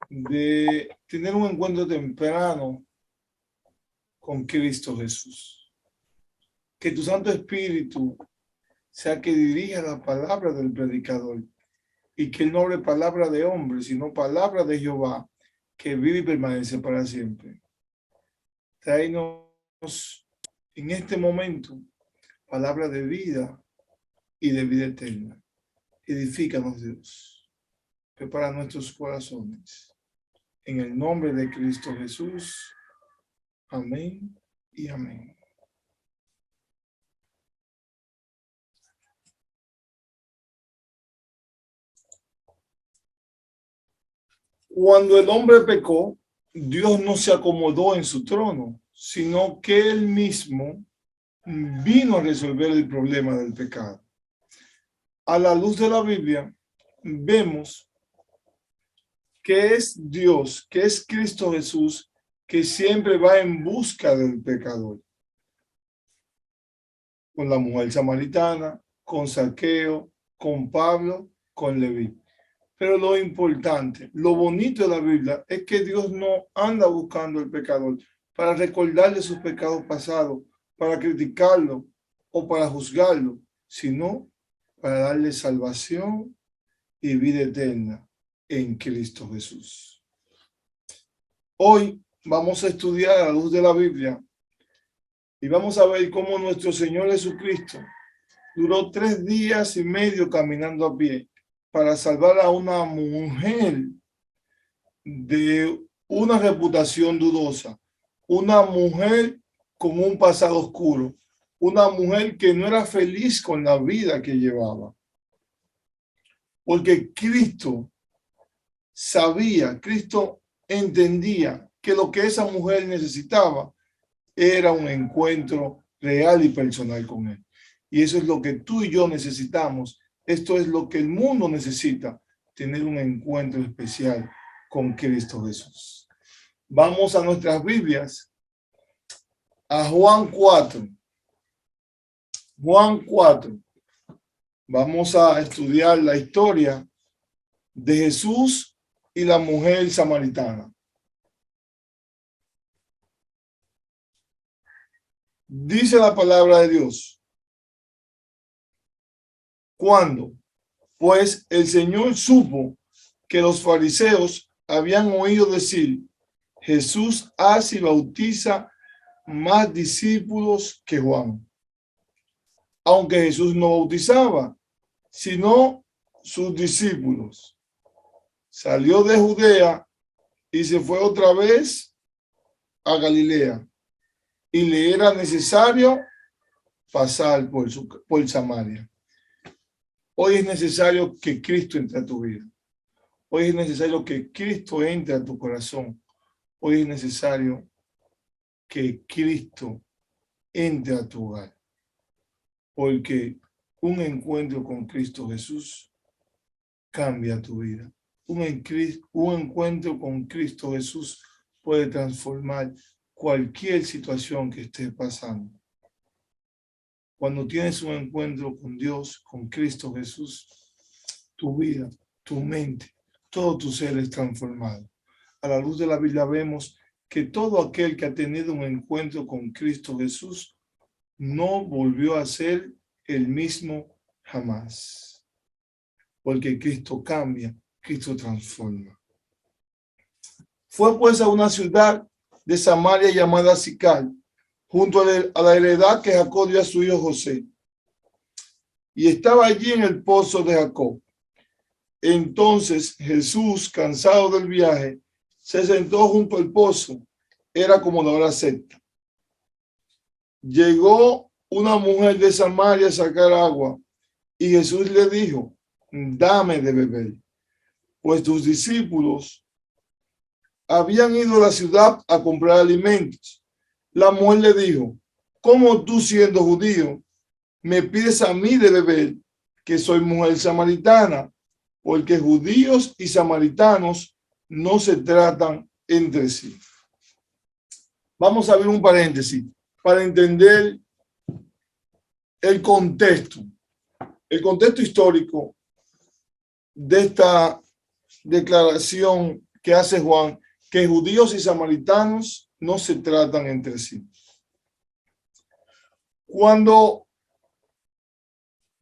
de tener un encuentro temprano con Cristo Jesús. Que tu Santo Espíritu sea que dirija la palabra del predicador y que él no hable palabra de hombre, sino palabra de Jehová, que vive y permanece para siempre. Tráenos en este momento palabra de vida y de vida eterna. Edifícanos, Dios. Prepara nuestros corazones. En el nombre de Cristo Jesús. Amén y amén. Cuando el hombre pecó, Dios no se acomodó en su trono, sino que él mismo vino a resolver el problema del pecado. A la luz de la Biblia, vemos que es Dios, que es Cristo Jesús, que siempre va en busca del pecador. Con la mujer samaritana, con Zaqueo, con Pablo, con Leví. Pero lo importante, lo bonito de la Biblia es que Dios no anda buscando al pecador para recordarle sus pecados pasados, para criticarlo o para juzgarlo, sino para darle salvación y vida eterna en Cristo Jesús. Hoy vamos a estudiar a la luz de la Biblia y vamos a ver cómo nuestro Señor Jesucristo duró 3 días y medio caminando a pie para salvar a una mujer de una reputación dudosa, una mujer con un pasado oscuro, una mujer que no era feliz con la vida que llevaba. Porque Cristo sabía, Cristo entendía que lo que esa mujer necesitaba era un encuentro real y personal con él. Y eso es lo que tú y yo necesitamos. Esto es lo que el mundo necesita, tener un encuentro especial con Cristo Jesús. Vamos a nuestras Biblias, a Juan 4. Juan 4. Vamos a estudiar la historia de Jesús y la mujer samaritana. Dice la palabra de Dios. ¿Cuándo? Pues el Señor supo que los fariseos habían oído decir: Jesús hace y bautiza más discípulos que Juan. Aunque Jesús no bautizaba, sino sus discípulos. Salió de Judea y se fue otra vez a Galilea. Y le era necesario pasar por Samaria. Hoy es necesario que Cristo entre a tu vida. Hoy es necesario que Cristo entre a tu corazón. Hoy es necesario que Cristo entre a tu hogar. Porque un encuentro con Cristo Jesús cambia tu vida. Un encuentro con Cristo Jesús puede transformar cualquier situación que estés pasando. Cuando tienes un encuentro con Dios, con Cristo Jesús, tu vida, tu mente, todo tu ser es transformado. A la luz de la Biblia vemos que todo aquel que ha tenido un encuentro con Cristo Jesús no volvió a ser el mismo jamás. Porque Cristo cambia, Cristo transforma. Fue pues a una ciudad de Samaria llamada Sicar, junto a la heredad que Jacob dio a su hijo José. Y estaba allí en el pozo de Jacob. Entonces Jesús, cansado del viaje, se sentó junto al pozo. Era como la hora sexta. Llegó una mujer de Samaria a sacar agua, y Jesús le dijo: dame de beber. Pues tus discípulos habían ido a la ciudad a comprar alimentos. La mujer le dijo: ¿cómo tú, siendo judío, me pides a mí de beber, que soy mujer samaritana? Porque judíos y samaritanos no se tratan entre sí. Vamos a ver un paréntesis para entender el contexto histórico de esta declaración que hace Juan, que judíos y samaritanos no se tratan entre sí. Cuando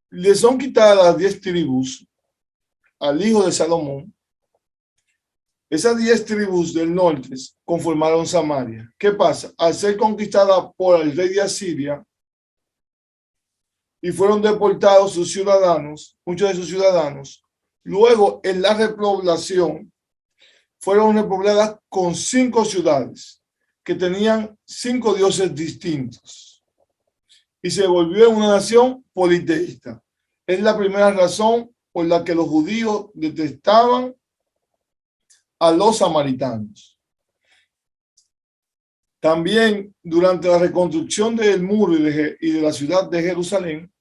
le son quitadas las 10 tribus al hijo de Salomón, esas 10 tribus del norte conformaron Samaria. ¿Qué pasa? Al ser conquistada por el rey de Asiria y fueron deportados sus ciudadanos, muchos de sus ciudadanos, luego en la repoblación fueron repobladas con 5 ciudades que tenían 5 dioses distintos y se volvió una nación politeísta. Es la primera razón por la que los judíos detestaban a los samaritanos. También durante la reconstrucción del muro y de la ciudad de Jerusalén,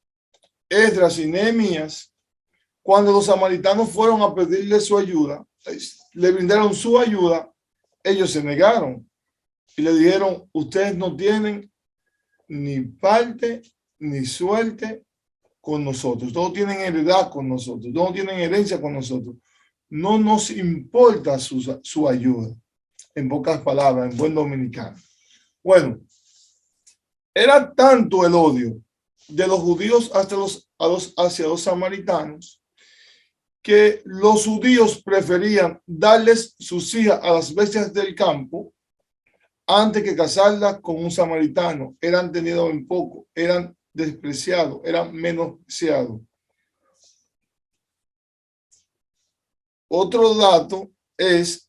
Esdras y Nehemías, cuando los samaritanos fueron a pedirle su ayuda, le brindaron su ayuda, ellos se negaron y le dijeron: ustedes no tienen ni parte ni suerte con nosotros, todos tienen heredad con nosotros, todos tienen herencia con nosotros. No nos importa su ayuda, en pocas palabras, en buen dominicano. Bueno, era tanto el odio de los judíos hacia los samaritanos que los judíos preferían darles sus hijas a las bestias del campo antes que casarlas con un samaritano. Eran tenidos en poco, eran despreciados, eran menospreciados. Otro dato es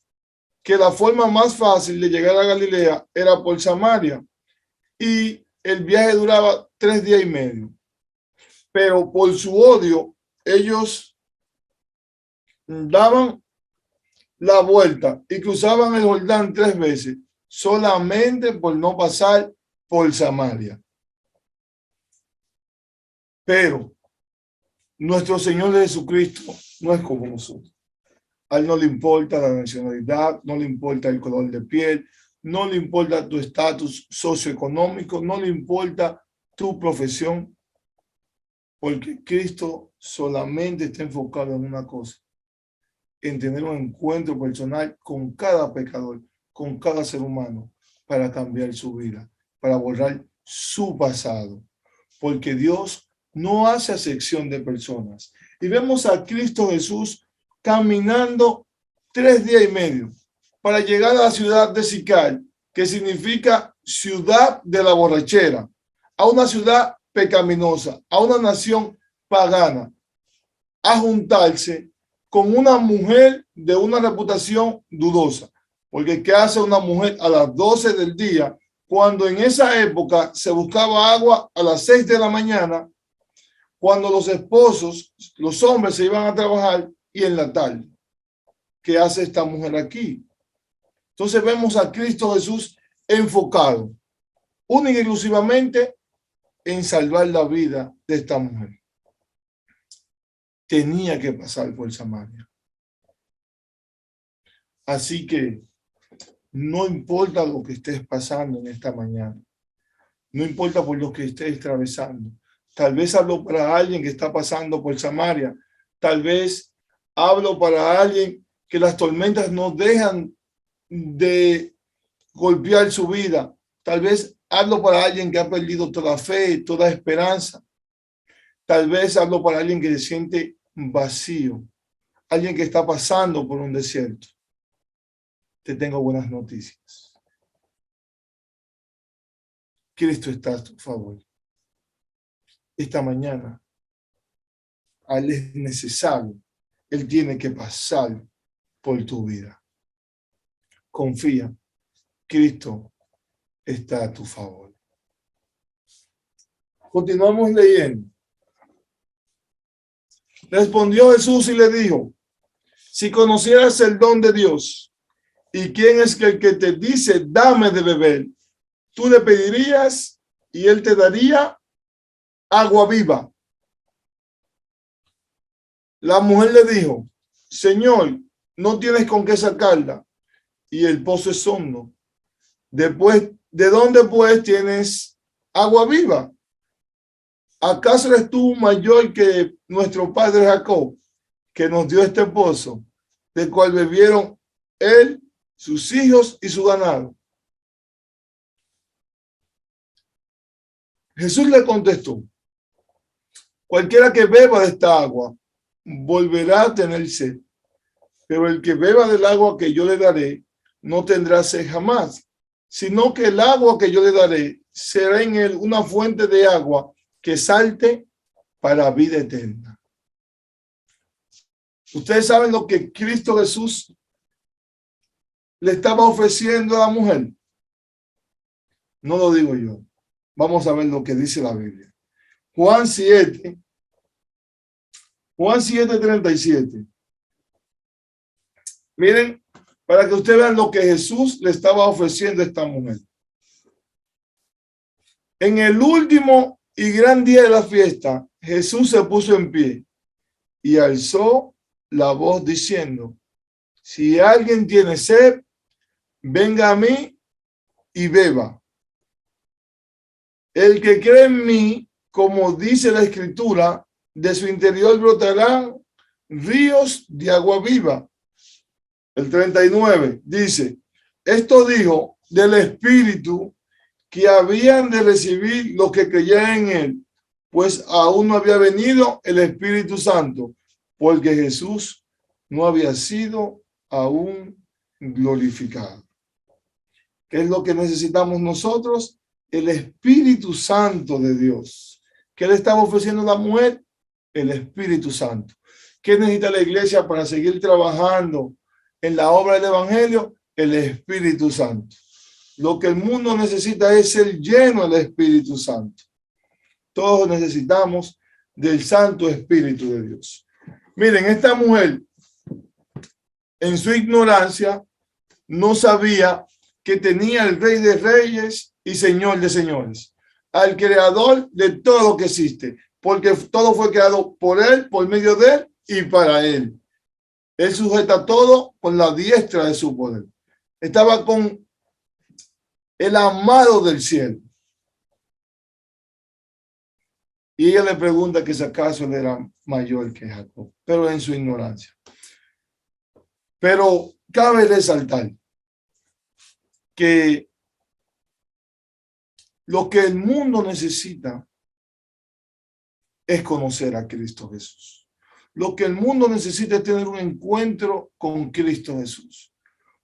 que la forma más fácil de llegar a Galilea era por Samaria y el viaje duraba 3 días y medio. Pero por su odio, ellos daban la vuelta y cruzaban el Jordán 3 veces, solamente por no pasar por Samaria. Pero nuestro Señor Jesucristo no es como nosotros. A él no le importa la nacionalidad, no le importa el color de piel, no le importa tu estatus socioeconómico, no le importa tu profesión, porque Cristo solamente está enfocado en una cosa: en tener un encuentro personal con cada pecador, con cada ser humano, para cambiar su vida, para borrar su pasado, porque Dios no hace acepción de personas. Y vemos a Cristo Jesús caminando 3 días y medio para llegar a la ciudad de Sicar, que significa ciudad de la borrachera, a una ciudad pecaminosa, a una nación pagana, a juntarse con una mujer de una reputación dudosa. Porque ¿qué hace una mujer a las 12 del día cuando en esa época se buscaba agua a las 6 de la mañana, cuando los esposos, los hombres, se iban a trabajar, y en la tarde? ¿Qué hace esta mujer aquí? Entonces vemos a Cristo Jesús enfocado única y exclusivamente en salvar la vida de esta mujer. Tenía que pasar por Samaria. Así que no importa lo que estés pasando en esta mañana, no importa por lo que estés atravesando. Tal vez hablo para alguien que está pasando por Samaria, tal vez hablo para alguien que las tormentas no dejan de golpear su vida. Tal vez hablo para alguien que ha perdido toda fe, toda esperanza. Tal vez hablo para alguien que se siente vacío, alguien que está pasando por un desierto. Te tengo buenas noticias. Cristo está a tu favor. Esta mañana, a él es necesario. Él tiene que pasar por tu vida. Confía. Cristo está a tu favor. Continuamos leyendo. Respondió Jesús y le dijo: si conocieras el don de Dios y quién es el que te dice dame de beber, tú le pedirías y él te daría agua viva. La mujer le dijo: Señor, no tienes con qué sacarla y el pozo es hondo. Después, ¿de dónde pues tienes agua viva? ¿Acaso eres tú mayor que nuestro padre Jacob, que nos dio este pozo, del cual bebieron él, sus hijos y su ganado? Jesús le contestó: cualquiera que beba de esta agua volverá a tener sed, pero el que beba del agua que yo le daré no tendrá sed jamás, sino que el agua que yo le daré será en él una fuente de agua que salte para vida eterna. Ustedes saben lo que Cristo Jesús le estaba ofreciendo a la mujer. No lo digo yo. Vamos a ver lo que dice la Biblia. Juan 7:37. Miren, para que ustedes vean lo que Jesús le estaba ofreciendo a esta mujer. En el último y gran día de la fiesta, Jesús se puso en pie y alzó la voz diciendo: si alguien tiene sed, venga a mí y beba. El que cree en mí, como dice la Escritura, de su interior brotarán ríos de agua viva. El 39 dice: esto dijo del Espíritu que habían de recibir los que creyeran en él, pues aún no había venido el Espíritu Santo, porque Jesús no había sido aún glorificado. ¿Qué es lo que necesitamos nosotros? El Espíritu Santo de Dios. ¿Qué le estaba ofreciendo la mujer? El Espíritu Santo. ¿Qué necesita la iglesia para seguir trabajando en la obra del Evangelio? El Espíritu Santo. Lo que el mundo necesita es ser lleno del Espíritu Santo. Todos necesitamos del Santo Espíritu de Dios. Miren, esta mujer, en su ignorancia, no sabía que tenía el Rey de Reyes y Señor de Señores, al Creador de todo lo que existe, porque todo fue creado por Él, por medio de Él y para Él. Él sujeta todo con la diestra de su poder. Estaba con el amado del cielo. Y ella le pregunta que si acaso él era mayor que Jacob, pero en su ignorancia. Pero cabe resaltar que lo que el mundo necesita es conocer a Cristo Jesús. Lo que el mundo necesita es tener un encuentro con Cristo Jesús.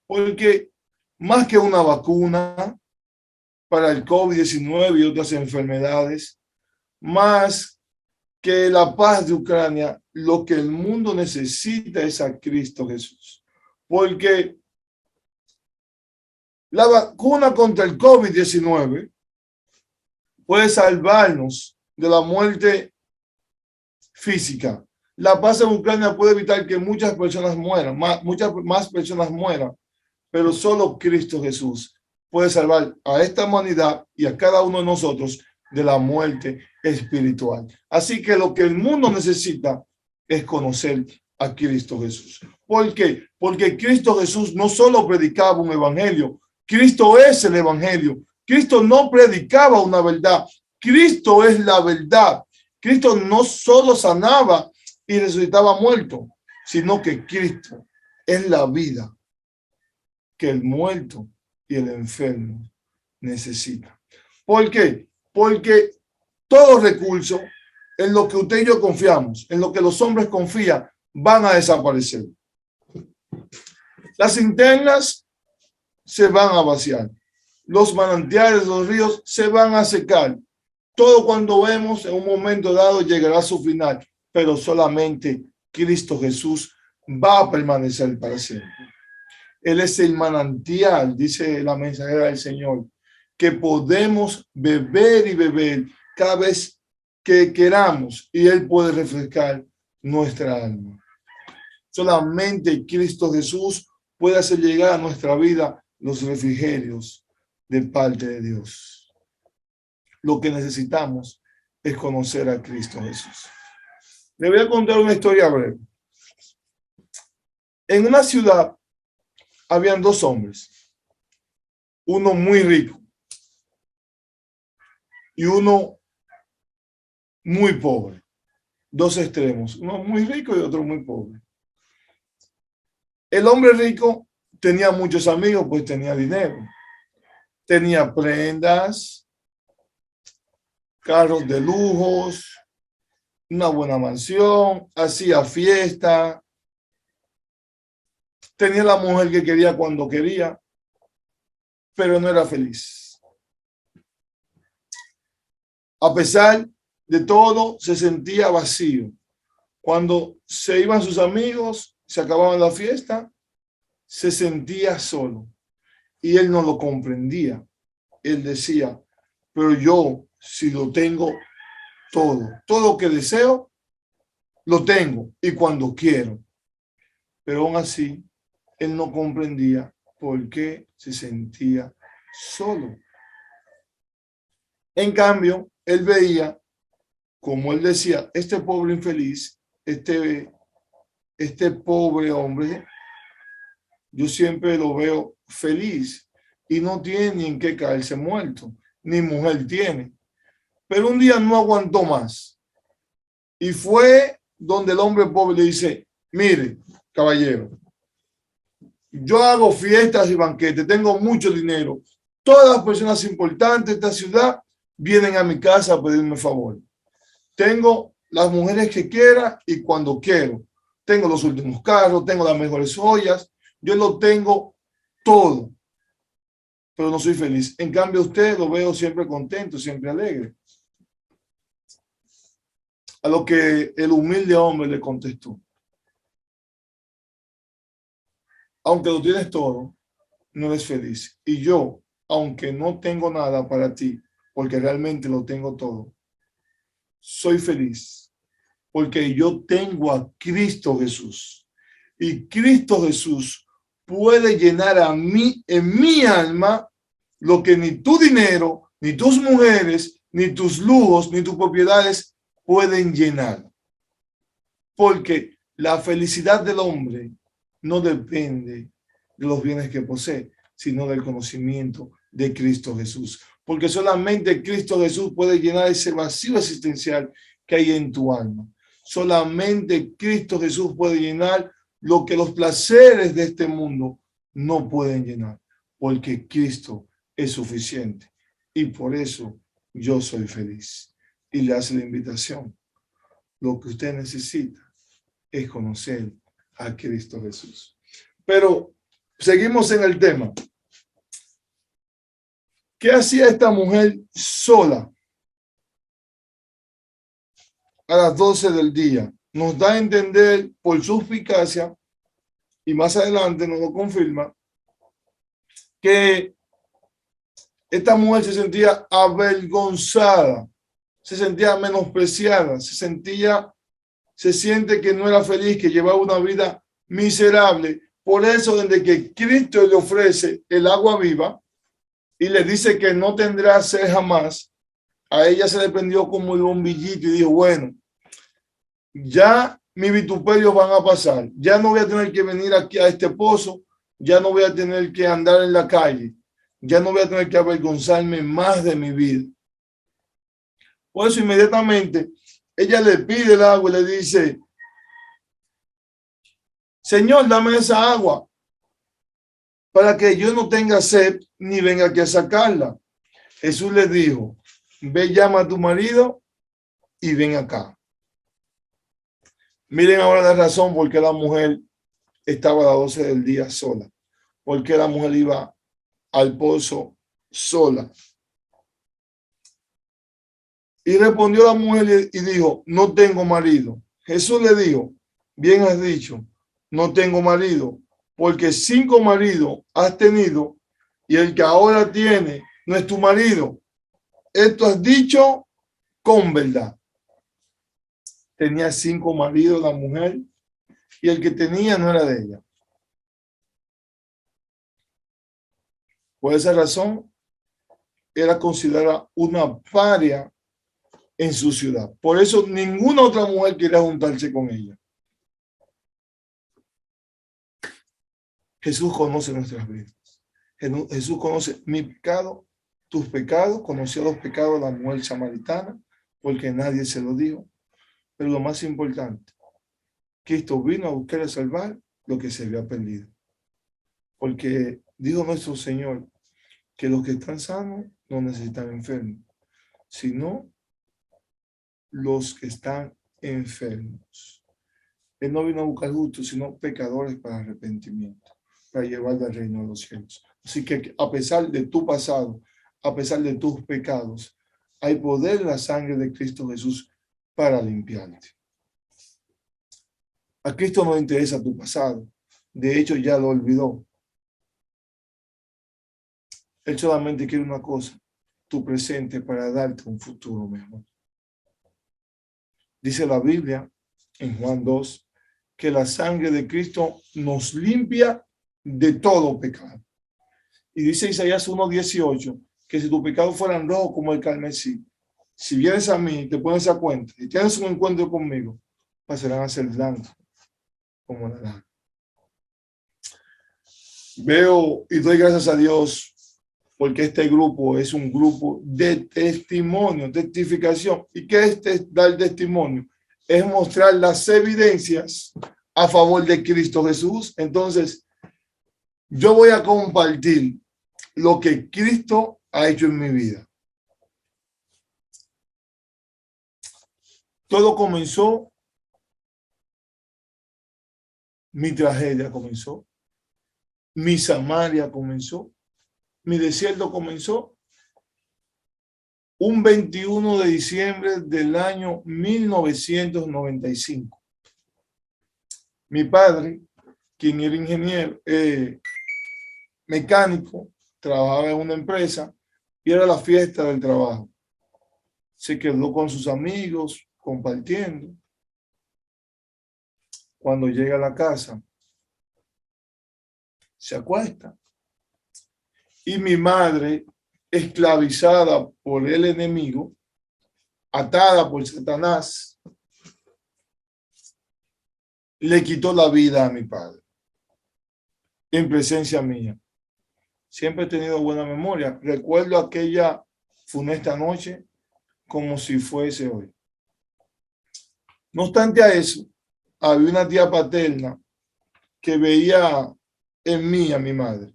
Porque más que una vacuna para el COVID-19 y otras enfermedades, más que la paz de Ucrania, lo que el mundo necesita es a Cristo Jesús. Porque la vacuna contra el COVID-19 puede salvarnos de la muerte física. La paz en Ucrania puede evitar que muchas personas mueran, muchas más personas mueran, pero solo Cristo Jesús puede salvar a esta humanidad y a cada uno de nosotros de la muerte espiritual. Así que lo que el mundo necesita es conocer a Cristo Jesús. ¿Por qué? Porque Cristo Jesús no solo predicaba un evangelio, Cristo es el evangelio. Cristo no predicaba una verdad, Cristo es la verdad. Cristo no solo sanaba y resucitaba muerto, sino que Cristo es la vida que el muerto y el enfermo necesitan. ¿Por qué? Porque todo recurso en lo que usted y yo confiamos, en lo que los hombres confían, van a desaparecer. Las cisternas se van a vaciar. Los manantiales, los ríos se van a secar. Todo cuando vemos en un momento dado llegará a su final, pero solamente Cristo Jesús va a permanecer para siempre. Él es el manantial, dice la mensajera del Señor, que podemos beber y beber cada vez que queramos y Él puede refrescar nuestra alma. Solamente Cristo Jesús puede hacer llegar a nuestra vida los refrigerios de parte de Dios. Lo que necesitamos es conocer a Cristo Jesús. Le voy a contar una historia breve. En una ciudad habían dos hombres, uno muy rico y uno muy pobre. Dos extremos, uno muy rico y otro muy pobre. El hombre rico tenía muchos amigos, pues tenía dinero. Tenía prendas, carros de lujos, una buena mansión, hacía fiesta, tenía la mujer que quería cuando quería, pero no era feliz. A pesar de todo, se sentía vacío. Cuando se iban sus amigos, se acababa la fiesta, se sentía solo. Y él no lo comprendía. Él decía, pero yo, si lo tengo todo lo que deseo, lo tengo y cuando quiero. Pero aún así, él no comprendía por qué se sentía solo. En cambio, él veía, como él decía, este pobre infeliz, este pobre hombre, yo siempre lo veo feliz y no tiene ni en qué caerse muerto, ni mujer tiene. Pero un día no aguantó más y fue donde el hombre pobre le dice, mire, caballero, yo hago fiestas y banquetes, tengo mucho dinero. Todas las personas importantes de esta ciudad vienen a mi casa a pedirme favor. Tengo las mujeres que quiera y cuando quiero. Tengo los últimos carros, tengo las mejores joyas. Yo lo tengo todo, pero no soy feliz. En cambio, usted lo veo siempre contento, siempre alegre. A lo que el humilde hombre le contestó. Aunque lo tienes todo, no eres feliz. Y yo, aunque no tengo nada para ti, porque realmente lo tengo todo, soy feliz, porque yo tengo a Cristo Jesús. Y Cristo Jesús puede llenar a mí, en mi alma, lo que ni tu dinero, ni tus mujeres, ni tus lujos, ni tus propiedades pueden llenar. Porque la felicidad del hombre no depende de los bienes que posee, sino del conocimiento de Cristo Jesús. Porque solamente Cristo Jesús puede llenar ese vacío existencial que hay en tu alma. Solamente Cristo Jesús puede llenar lo que los placeres de este mundo no pueden llenar, porque Cristo es suficiente. Y por eso yo soy feliz. Y le hace la invitación. Lo que usted necesita es conocer a Cristo Jesús. Pero seguimos en el tema. ¿Qué hacía esta mujer sola a las 12 del día? Nos da a entender por su suspicacia, y más adelante nos lo confirma, que esta mujer se sentía avergonzada, se sentía menospreciada, se siente que no era feliz, que llevaba una vida miserable. Por eso, desde que Cristo le ofrece el agua viva y le dice que no tendrá sed jamás, a ella se le prendió como el bombillito y dijo, bueno, ya mis vituperios van a pasar, ya no voy a tener que venir aquí a este pozo, ya no voy a tener que andar en la calle, ya no voy a tener que avergonzarme más de mi vida. Por eso inmediatamente ella le pide el agua y le dice, Señor, dame esa agua para que yo no tenga sed ni venga aquí a sacarla. Jesús le dijo, ve, llama a tu marido y ven acá. Miren ahora la razón por qué la mujer estaba a las 12 del día sola. Por qué la mujer iba al pozo sola. Y respondió la mujer y dijo, no tengo marido. Jesús le dijo, bien has dicho, no tengo marido, porque 5 maridos has tenido y el que ahora tiene no es tu marido. Esto has dicho con verdad. Tenía 5 maridos la mujer y el que tenía no era de ella. Por esa razón, era considerada una paria en su ciudad. Por eso ninguna otra mujer quería juntarse con ella. Jesús conoce nuestras vidas. Jesús conoce mi pecado, tus pecados, conoció los pecados de la mujer samaritana, porque nadie se lo dijo. Pero lo más importante, Cristo vino a buscar y a salvar lo que se había perdido. Porque dijo nuestro Señor que los que están sanos no necesitan enfermos, sino los que están enfermos. Él no vino a buscar justos, sino pecadores para arrepentimiento, para llevar al reino de los cielos. Así que a pesar de tu pasado, a pesar de tus pecados, hay poder en la sangre de Cristo Jesús para limpiarte. A Cristo no le interesa tu pasado. De hecho, ya lo olvidó. Él solamente quiere una cosa, tu presente, para darte un futuro mejor. Dice la Biblia en Juan 2 que la sangre de Cristo nos limpia de todo pecado. Y dice Isaías 1:18 que si tus pecados fueran rojos como el carmesí, si vienes a mí, te pones a cuenta y tienes un encuentro conmigo, pasarán a ser blancos como la lana. Veo y doy gracias a Dios porque este grupo es un grupo de testimonio, testificación. ¿Y qué es dar testimonio? Es mostrar las evidencias a favor de Cristo Jesús. Entonces, yo voy a compartir lo que Cristo ha hecho en mi vida. Todo comenzó, mi tragedia comenzó, mi Samaria comenzó, mi desierto comenzó un 21 de diciembre del año 1995. Mi padre, quien era ingeniero, mecánico, trabajaba en una empresa y era la fiesta del trabajo. Se quedó con sus amigos, compartiendo. Cuando llega a la casa, se acuesta. Y mi madre, esclavizada por el enemigo, atada por Satanás, le quitó la vida a mi padre, en presencia mía. Siempre he tenido buena memoria. Recuerdo aquella funesta noche como si fuese hoy. No obstante a eso, había una tía paterna que veía en mí a mi madre.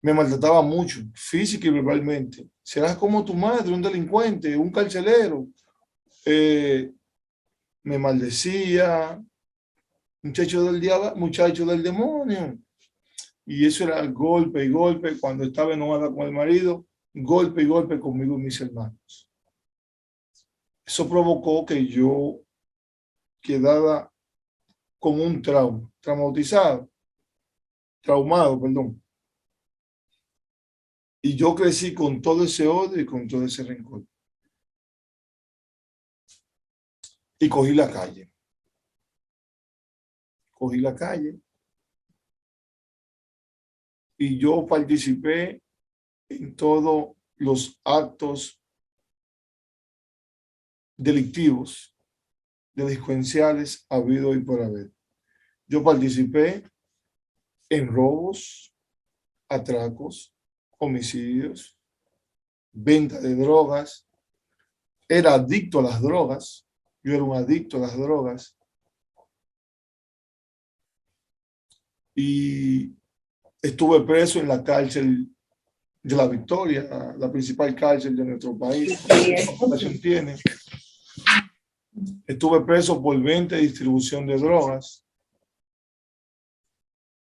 Me maltrataba mucho, física y verbalmente. Serás como tu madre, un delincuente, un carcelero. Me maldecía, muchacho del diablo, muchacho del demonio. Y eso era golpe y golpe. Cuando estaba enojada con el marido, golpe y golpe conmigo y mis hermanos. Eso provocó que yo quedara con un traumado, perdón. Y yo crecí con todo ese odio y con todo ese rencor. Y cogí la calle. Cogí la calle. Y yo participé en todos los actos delictivos, delincuenciales, habido y por haber. Yo participé en robos, atracos, homicidios, venta de drogas. Era adicto a las drogas. Yo era un adicto a las drogas. Y estuve preso en la cárcel de La Victoria, la principal cárcel de nuestro país. Tiene. Estuve preso por venta y distribución de drogas.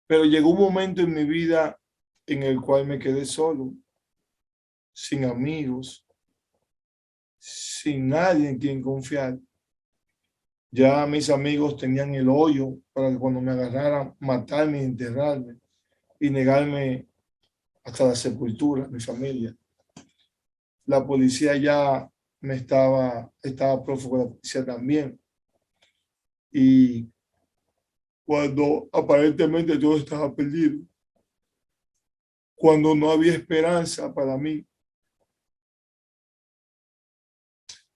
Pero llegó un momento en mi vida en el cual me quedé solo, sin amigos, sin nadie en quien confiar. Ya mis amigos tenían el hoyo para que cuando me agarraran, matarme y enterrarme y negarme hasta la sepultura, mi familia. La policía ya estaba prófugo de la policía también. Y cuando aparentemente todo estaba perdido, cuando no había esperanza para mí,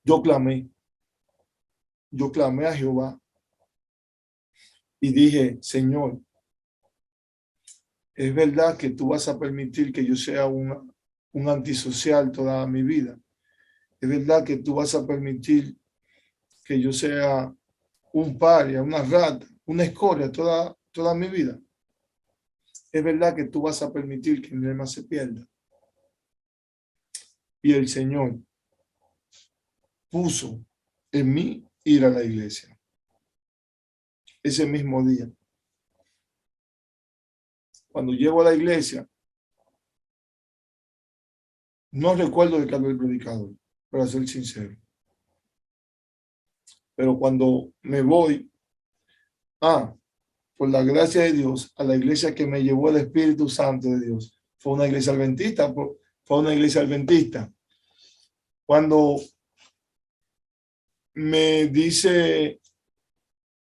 yo clamé a Jehová y dije, Señor, es verdad que tú vas a permitir que yo sea un antisocial toda mi vida. Es verdad que tú vas a permitir que yo sea un paria, una rata, una escoria toda mi vida. Es verdad que tú vas a permitir que mi alma se pierda. Y el Señor puso en mí ir a la iglesia. Ese mismo día. Cuando llego a la iglesia, no recuerdo de qué habló el predicador, para ser sincero. Pero cuando me voy, por la gracia de Dios, a la iglesia que me llevó el Espíritu Santo de Dios, fue una iglesia adventista, fue una iglesia adventista. Cuando me dice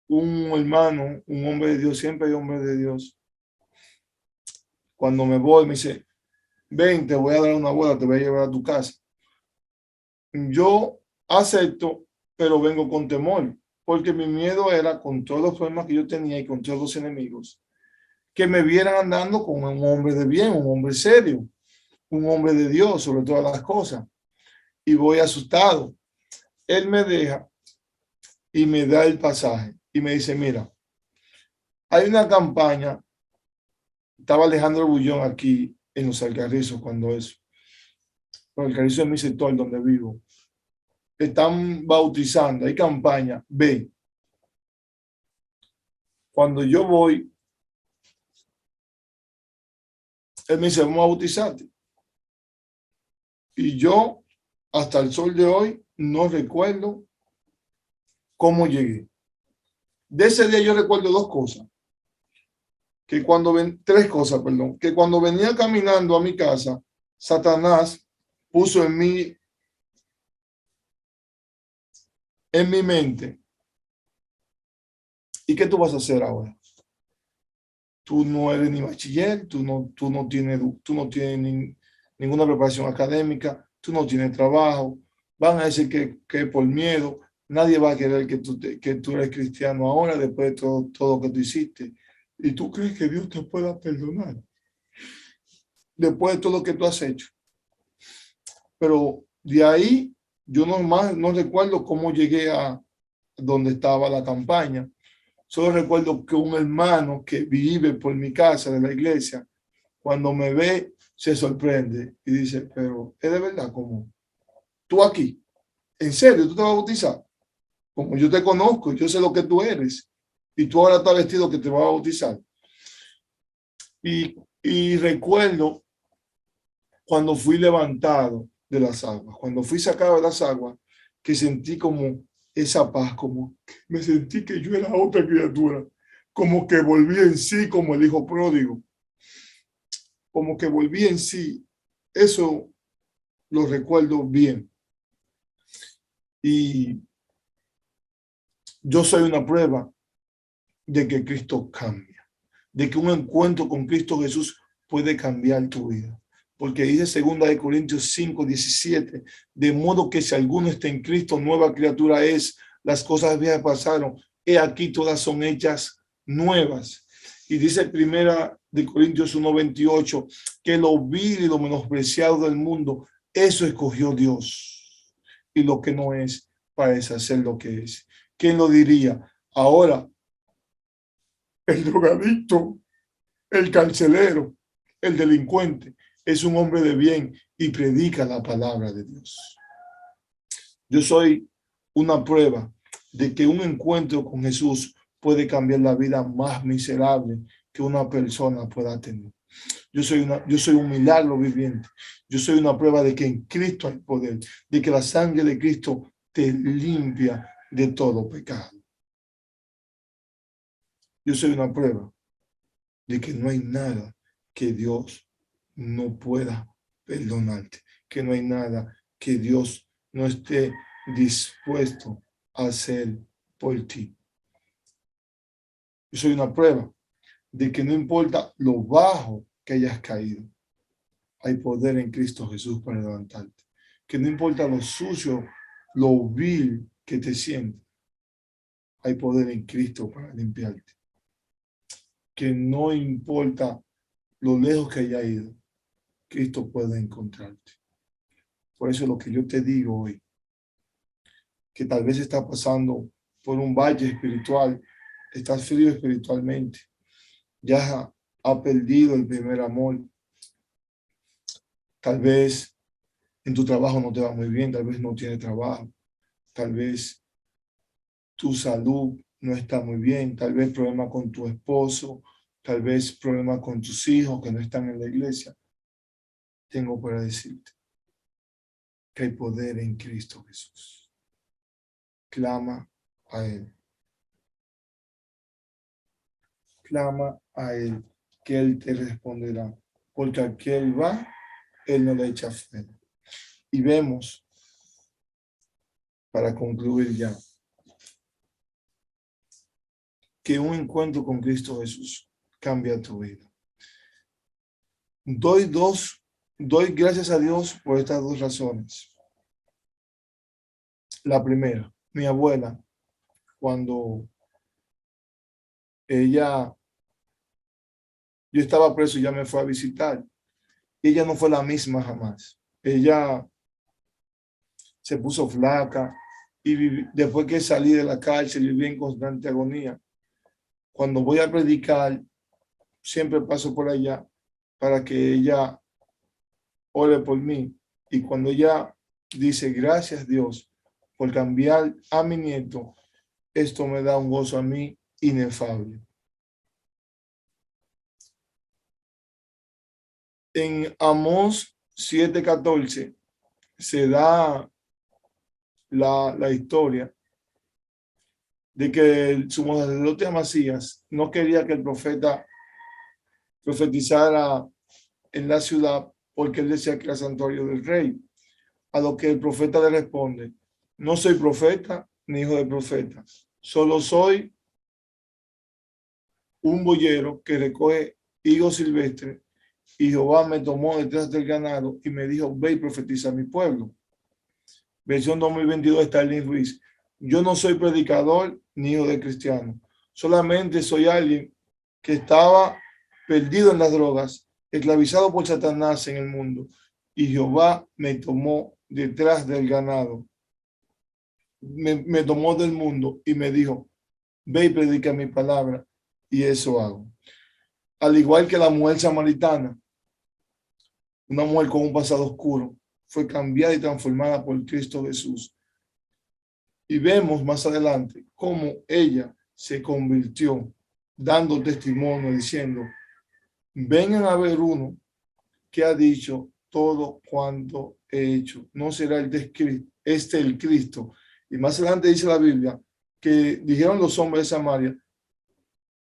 un hermano, un hombre de Dios, siempre hay hombre de Dios, cuando me voy, me dice, ven, te voy a dar una boda, te voy a llevar a tu casa. Yo acepto, pero vengo con temor, porque mi miedo era, con todos los problemas que yo tenía y con todos los enemigos, que me vieran andando con un hombre de bien, un hombre serio, un hombre de Dios sobre todas las cosas. Y voy asustado. Él me deja y me da el pasaje y me dice, mira, hay una campaña, estaba Alejandro Bullón aquí en los Alcarrizos cuando eso, el Alcarrizo es mi sector donde vivo, están bautizando, hay campaña, ve. Cuando yo voy, él me dice, vamos a bautizarte. Y yo, hasta el sol de hoy, no recuerdo cómo llegué. De ese día yo recuerdo dos cosas. Tres cosas, perdón. Que cuando venía caminando a mi casa, Satanás puso en mi mente, ¿y qué tú vas a hacer ahora? Tú no eres ni bachiller, tú no tienes ninguna preparación académica, tú no tienes trabajo, van a decir que por miedo, nadie va a querer que tú eres cristiano ahora después de todo lo que tú hiciste. ¿Y tú crees que Dios te pueda perdonar después de todo lo que tú has hecho? Pero de ahí yo no recuerdo cómo llegué a donde estaba la campaña. Solo recuerdo que un hermano que vive por mi casa de la iglesia, cuando me ve, se sorprende y dice, pero es de verdad, como tú aquí, ¿en serio tú te vas a bautizar? Como yo te conozco, yo sé lo que tú eres y tú ahora estás vestido que te vas a bautizar. Y recuerdo cuando fui levantado de las aguas, cuando fui sacado de las aguas, que sentí como esa paz, como me sentí que yo era otra criatura, como que volví en sí como el hijo pródigo, como que volví en sí. Eso lo recuerdo bien. Y yo soy una prueba de que Cristo cambia, de que un encuentro con Cristo Jesús puede cambiar tu vida. Porque dice 2 Corintios 5:17, de modo que si alguno está en Cristo, nueva criatura es, las cosas viejas pasaron, he aquí todas son hechas nuevas. Y dice 1 Corintios 1:28, que lo vil y lo menospreciado del mundo, eso escogió Dios. Y lo que no es, para deshacer lo que es. ¿Quién lo diría? Ahora, el drogadicto, el carcelero, el delincuente, es un hombre de bien y predica la palabra de Dios. Yo soy una prueba de que un encuentro con Jesús puede cambiar la vida más miserable que una persona pueda tener. Yo soy un milagro viviente. Yo soy una prueba de que en Cristo hay poder, de que la sangre de Cristo te limpia de todo pecado. Yo soy una prueba de que no hay nada que Dios no pueda perdonarte, que no hay nada que Dios no esté dispuesto a hacer por ti. Yo soy una prueba de que no importa lo bajo que hayas caído, hay poder en Cristo Jesús para levantarte. Que no importa lo sucio, lo vil que te sientes, hay poder en Cristo para limpiarte. Que no importa lo lejos que haya ido, Cristo puede encontrarte. Por eso lo que yo te digo hoy, que tal vez estás pasando por un valle espiritual, estás frío espiritualmente, ya ha perdido el primer amor, tal vez en tu trabajo no te va muy bien, tal vez no tienes trabajo, tal vez tu salud no está muy bien, tal vez problemas con tu esposo, tal vez problemas con tus hijos que no están en la iglesia. Tengo para decirte que hay poder en Cristo Jesús. Clama a Él. Clama a Él, que Él te responderá. Porque a que Él va, Él no le echa fuera. Y vemos, para concluir ya, que un encuentro con Cristo Jesús cambia tu vida. Doy gracias a Dios por estas dos razones. La primera, mi abuela, cuando yo estaba preso y ya me fue a visitar, ella no fue la misma jamás. Ella se puso flaca y después que salí de la cárcel viví en constante agonía. Cuando voy a predicar, siempre paso por allá para que ella ore por mí. Y cuando ella dice, gracias Dios por cambiar a mi nieto, esto me da un gozo a mí inefable. En Amós 7:14 se da la historia de que el sumo sacerdote Amasías no quería que el profeta profetizara en la ciudad porque él decía que era santuario del rey. A lo que el profeta le responde, no soy profeta ni hijo de profeta, solo soy un boyero que recoge higos silvestres y Jehová me tomó detrás del ganado y me dijo, ve y profetiza a mi pueblo. Versión 2022 está en Ruiz. Yo no soy predicador ni hijo de cristiano, solamente soy alguien que estaba perdido en las drogas, esclavizado por Satanás en el mundo, y Jehová me tomó detrás del ganado, me tomó del mundo y me dijo, ve y predica mi palabra, y eso hago. Al igual que la mujer samaritana, una mujer con un pasado oscuro, fue cambiada y transformada por Cristo Jesús. Y vemos más adelante cómo ella se convirtió, dando testimonio, diciendo, vengan a ver uno que ha dicho todo cuanto he hecho. No será el Cristo. Y más adelante dice la Biblia que dijeron los hombres de Samaria,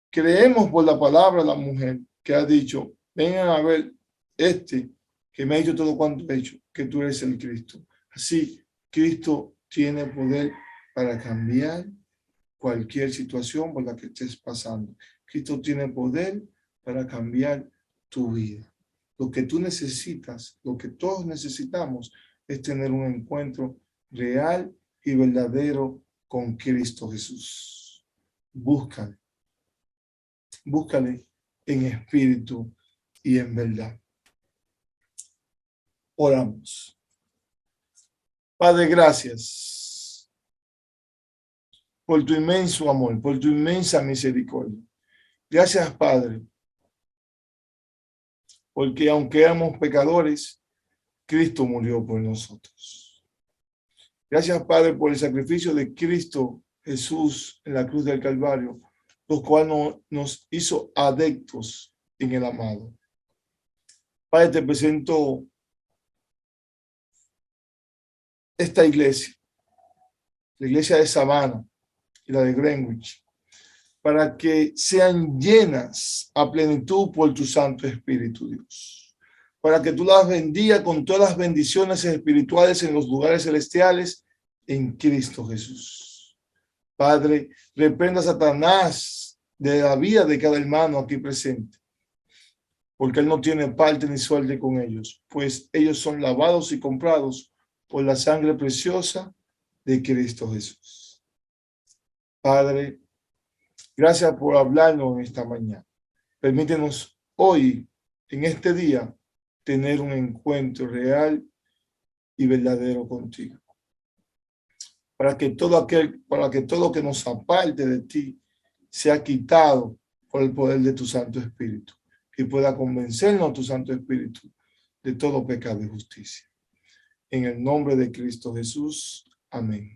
creemos por la palabra de la mujer que ha dicho, vengan a ver que me ha dicho todo cuanto he hecho, que tú eres el Cristo. Así, Cristo tiene poder para cambiar cualquier situación por la que estés pasando. Cristo tiene poder para cambiar tu vida. Lo que tú necesitas, lo que todos necesitamos, es tener un encuentro real y verdadero con Cristo Jesús. Búscale. Búscale en espíritu y en verdad. Oramos. Padre, gracias por tu inmenso amor, por tu inmensa misericordia. Gracias, Padre, porque aunque éramos pecadores, Cristo murió por nosotros. Gracias, Padre, por el sacrificio de Cristo Jesús en la cruz del Calvario, lo cual nos hizo adeptos en el amado. Padre, te presento esta iglesia, la iglesia de Savannah y la de Greenwich, para que sean llenas a plenitud por tu Santo Espíritu, Dios. Para que tú las bendigas con todas las bendiciones espirituales en los lugares celestiales en Cristo Jesús. Padre, reprenda a Satanás de la vida de cada hermano aquí presente, porque él no tiene parte ni suerte con ellos, pues ellos son lavados y comprados por la sangre preciosa de Cristo Jesús. Padre, gracias por hablarnos en esta mañana. Permítenos hoy, en este día, tener un encuentro real y verdadero contigo. Para que todo que nos aparte de ti sea quitado por el poder de tu Santo Espíritu y pueda convencernos tu Santo Espíritu de todo pecado y justicia. En el nombre de Cristo Jesús. Amén.